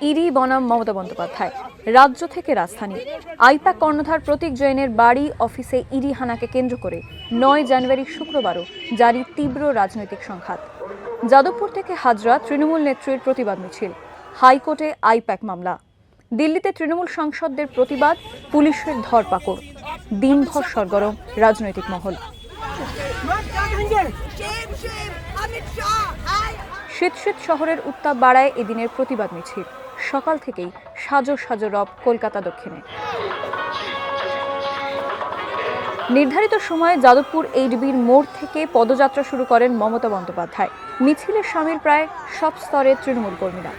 ED বনাম মমতা বন্দ্যোপাধ্যায়। রাজ্য থেকে রাজধানী আইপ্যাক কর্ণধার প্রতীক জৈনের বাড়ি অফিসে ইডি হানাকে কেন্দ্র করে 9 জানুয়ারি শুক্রবারও জারি তীব্র রাজনৈতিক সংঘাত। যাদবপুর থেকে হাজরা তৃণমূল নেত্রীর প্রতিবাদ মিছিল, হাইকোর্টে আইপ্যাক মামলা, দিল্লিতে তৃণমূল সাংসদদের প্রতিবাদ, পুলিশের ধরপাকড়, দিনভর সরগরম রাজনৈতিক মহল। শীত শহরের উত্তাপ বাড়ায় এদিনের প্রতিবাদ মিছিল। সকাল থেকেই সাজো সাজো রব কলকাতা দক্ষিণে। নির্ধারিত সময়ে যাদবপুর এইচবির মোড় থেকে পদযাত্রা শুরু করেন মমতা বন্দ্যোপাধ্যায়। মিছিলের সামিল প্রায় সব স্তরের তৃণমূল কর্মীরা।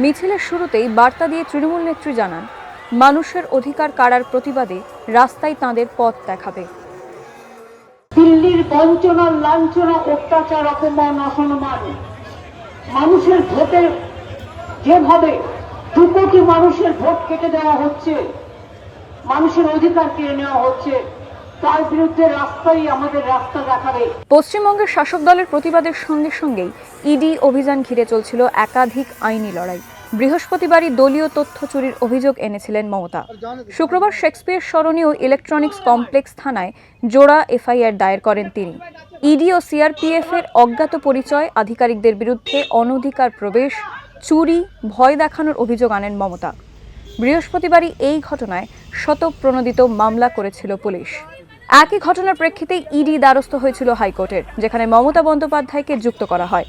মিছিলের শুরুতেই বার্তা দিয়ে তৃণমূল নেত্রী জানান, মানুষের অধিকার কাড়ার প্রতিবাদে রাস্তায় তাঁদের পথ দেখাবে। দিল্লির বঞ্চনা, লাঞ্ছনা, অত্যাচার, অপমান, অসম্মান, মানুষের ভোটের যেভাবে 2 কোটি মানুষের ভোট কেটে দেওয়া হচ্ছে, মানুষের অধিকার কেড়ে নেওয়া হচ্ছে, তার বিরুদ্ধে রাস্তাই আমাদের রাস্তা দেখাবে। পশ্চিমবঙ্গের শাসক দলের প্রতিবাদের সঙ্গে সঙ্গেই ইডি অভিযান ঘিরে চলছিল একাধিক আইনি লড়াই। বৃহস্পতিবারই দলীয় তথ্য চুরির অভিযোগ এনেছিলেন মমতা। শুক্রবার শেক্সপিয়ার সরণি ও ইলেকট্রনিক্স কমপ্লেক্স থানায় জোড়া এফআইআর দায়ের করেন তিনি। ইডি ও সিআরপিএফ এর অজ্ঞাত পরিচয় আধিকারিকদের বিরুদ্ধে অনধিকার প্রবেশ, চুরি, ভয় দেখানোর অভিযোগ আনেন মমতা। বৃহস্পতিবারই এই ঘটনায় শতপ্রণোদিত মামলা করেছিল পুলিশ। একই ঘটনার প্রেক্ষিতে ইডি দ্বারস্থ হয়েছিল হাইকোর্টের, যেখানে মমতা বন্দ্যোপাধ্যায়কে যুক্ত করা হয়।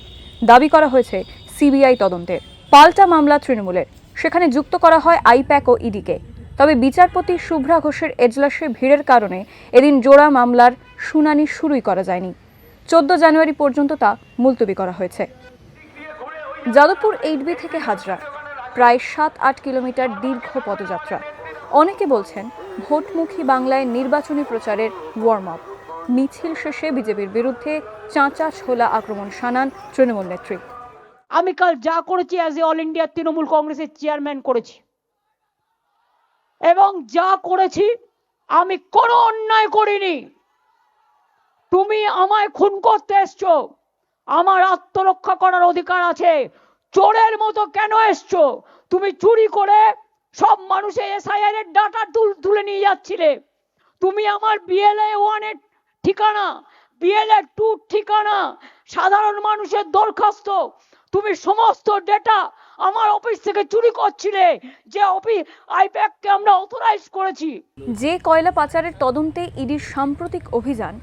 দাবি করা হয়েছে সিবিআই তদন্তের। পাল্টা মামলা তৃণমূলের, সেখানে যুক্ত করা হয় আইপ্যাক ও ইডিকে। তবে বিচারপতি শুভ্রা ঘোষের এজলাসে ভিড়ের কারণে এদিন জোড়া মামলার শুনানি শুরুই করা যায়নি। 14 জানুয়ারি পর্যন্ত তা মুলতবি করা হয়েছে। যাদবপুর এইচবি থেকে হাজরা প্রায় 7-8 কিলোমিটার দীর্ঘ পদযাত্রা। অনেকে বলছেন ভোটমুখী বাংলায় নির্বাচনী প্রচারের ওয়ার্ম আপ। মিছিল শেষে বিজেপির বিরুদ্ধে চাঁচা ছোলা আক্রমণ শানান তৃণমূল নেত্রী। আমি কাল যা করেছি as a all India Trinamool কংগ্রেসের চেয়ারম্যান করেছি, এবং যা করেছি আমি কোনো অন্যায় করিনি। তুমি আমায় খুন করতে এসছো, আমার আত্মরক্ষা করার অধিকার আছে। চোরের মতো কেন এসছো? তুমি চুরি করে সব মানুষের এসআইআর এর ডাটা তুলে নিয়ে যাচ্ছিলে। তুমি আমার বিএলএ 1 এর ঠিকানা, বিএলএ 2 ঠিকানা, সাধারণ মানুষের দরখাস্ত, তুমি সমস্ত ডেটা আমার অফিস থেকে চুরি করছিলে, যে অফিস আইপ্যাককে আমরা অথরাইজ করেছি। যে কয়লা পাচারের তদন্তে ইডির সাম্প্রতিক অভিযান,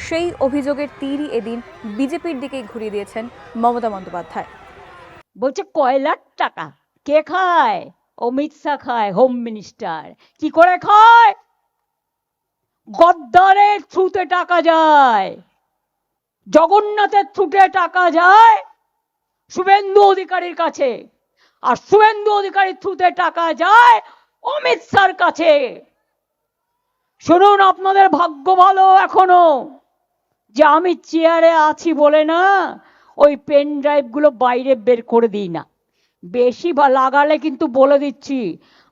সেই অভিযোগের তীরই এদিন বিজেপির দিকেই ঘুরিয়ে দিয়েছেন মমতা বন্দ্যোপাধ্যায়। বলছে কয়লার টাকা কে খায়? অমিত শাহ খায়, হোম মিনিস্টার। কি করে খায়? গদ্দারের থ্রুতে টাকা যায়, জগন্নাথের থ্রুতে টাকা যায় শুভেন্দু অধিকারীর কাছে, আর শুভেন্দু অধিকারীর থ্রুতে টাকা যায় অমিত শাহর কাছে। শুনুন, আপনাদের ভাগ্য ভালো এখনো যে আমি চেয়ারে আছি বলে না ওই পেন ড্রাইভ গুলো বাইরে বের করে দিই না। বেশি লাগালে কিন্তু বলে দিচ্ছি,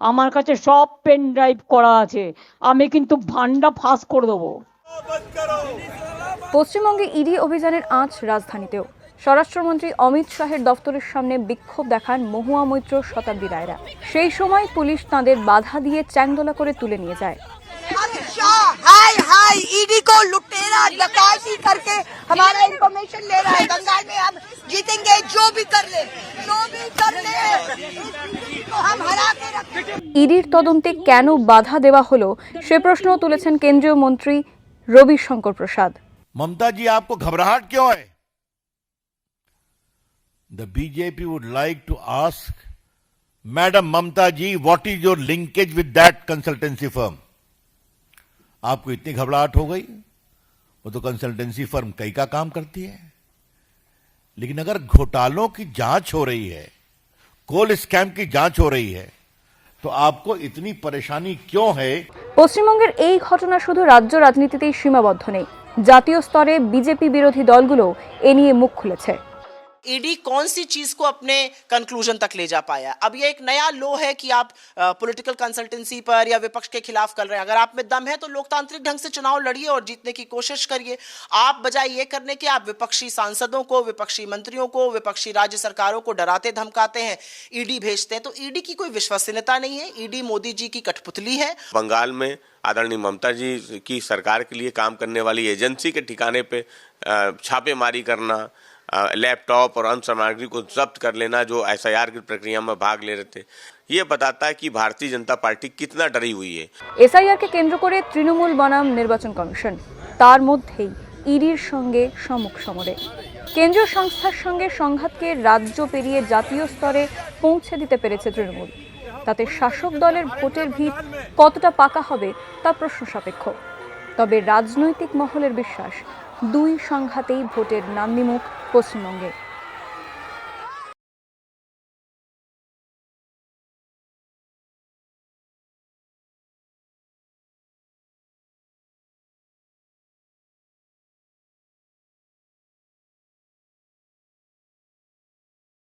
আমার কাছে সব পেন ড্রাইভ করা আছে, আমি কিন্তু ভান্ডা ফাঁস করে দেবো। পশ্চিমবঙ্গে ইডি অভিযানের আঁচ রাজধানীতেও। স্বরাষ্ট্রমন্ত্রী অমিত শাহের দফতরের সামনে বিক্ষোভ দেখান মহুয়া মৈত্র, শতাব্দী রায়রা। সেই সময় পুলিশ তাঁদের বাধা দিয়ে চ্যাংদোলা করে তুলে নিয়ে যায়। ईडी को लुटेरा डकैती करके हमारा इंफॉर्मेशन ले रहा है। बंगाल में हम जीतेंगे, जो भी कर ले। तो हम हरा के रखेंगे। ইডির তদন্তে কেন বাধা দেওয়া হলো সে প্রশ্ন তুলেছেন কেন্দ্রীয় মন্ত্রী রবিশঙ্কর প্রসাদ। ममता जी, आपको घबराहट क्यों है? The BJP would like to ask Madam Mamta ji, what is your linkage with that consultancy firm? आपको इतनी घबराहट हो गई? वो तो कंसल्टेंसी फर्म कई का काम करती है। लेकिन अगर घोटालों की जांच हो रही है, कोल स्कैम की जांच हो रही है, तो आपको इतनी परेशानी क्यों है? পশ্চিমবঙ্গের এই ঘটনা শুধু রাজ্য রাজনীতিতেই সীমাবদ্ধ নেই। জাতীয় স্তরে বিজেপি বিরোধী দলগুলো এ নিয়ে মুখ খুলেছে। ईडी कौन सी चीज को अपने कंक्लूजन तक ले जा पाया। अब ये एक नया लो है कि आप पॉलिटिकल कंसल्टेंसी पर या विपक्ष के खिलाफ कर रहे हैं। अगर आप में दम है तो लोकतांत्रिक ढंग से चुनाव लड़िए और जीतने की कोशिश करिए। आप बजाय ये करने के आप विपक्षी सांसदों को, विपक्षी मंत्रियों को, विपक्षी राज्य सरकारों को डराते धमकाते हैं, ईडी भेजते हैं। तो ईडी की कोई विश्वसनीयता नहीं है। ईडी मोदी जी की कठपुतली है। बंगाल में आदरणीय ममता जी की सरकार के लिए काम करने वाली एजेंसी के ठिकाने पे छापेमारी करना, लैपटॉप और अन्य सामग्री को जब्त कर लेना जो एसआईआर की प्रक्रिया में भाग ले रहे थे, ये बताता है कि भारतीय जनता पार्टी कितना डरी हुई है। এসআইআরকে কেন্দ্র করে তৃণমূল বনাম নির্বাচন কমিশন, তার মধ্যেই ইডির সঙ্গে সমুখ সমরে। কেন্দ্রীয় সংস্থার সঙ্গে সংঘাতকে রাজ্য পেরিয়ে জাতীয় স্তরে পৌঁছে দিতে পেরেছে তৃণমূল। তাতে শাসক দলের ভোটের ভিত কতটা পাকা হবে তা প্রশ্ন সাপেক্ষ। তবে রাজনৈতিক মহলের বিশ্বাস, দুই সংঘাতেই ভোটের নান্দিমুখ পশ্চিমবঙ্গে।